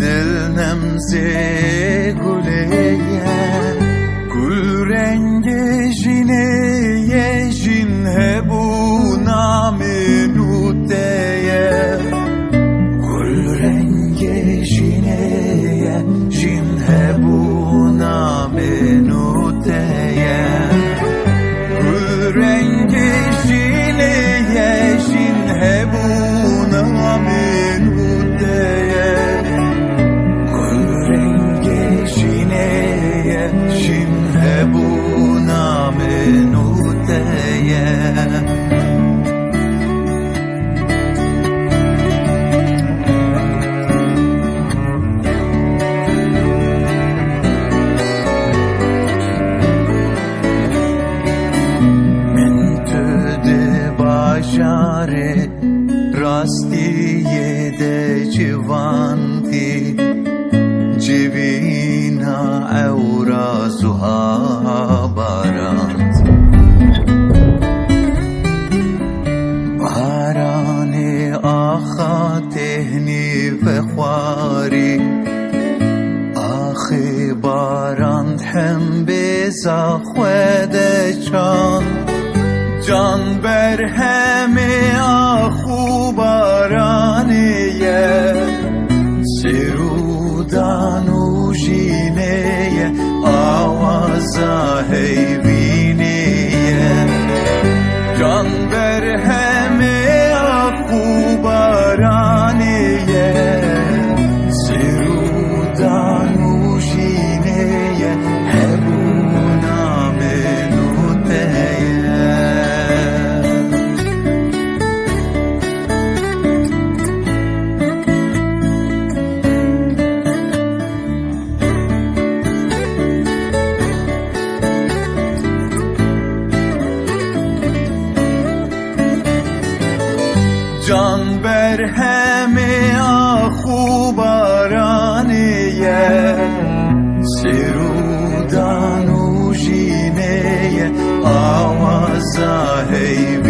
دلنم زی گلیه گل رنگ جینه جین هبو نام نوتیه گل رنگ جینه جین هبو نام نوتیه گل رنگ جینه جین هبو نام نوتیه گل رنگ جینه جین هبو نام نوتیه Başare rastiye de civanti civina evra zuhabarant barani axa tehni ve khwari axi barand hem beza khwede chan Can ber hemi ahu baraniye Serudan ujineye Avaza heyviniye Can ber hemi ahu baraniye Serudan ujineye Hebu name nuteye Can ber hemi ahu baraniye Serudan ujineye Avaza heyvi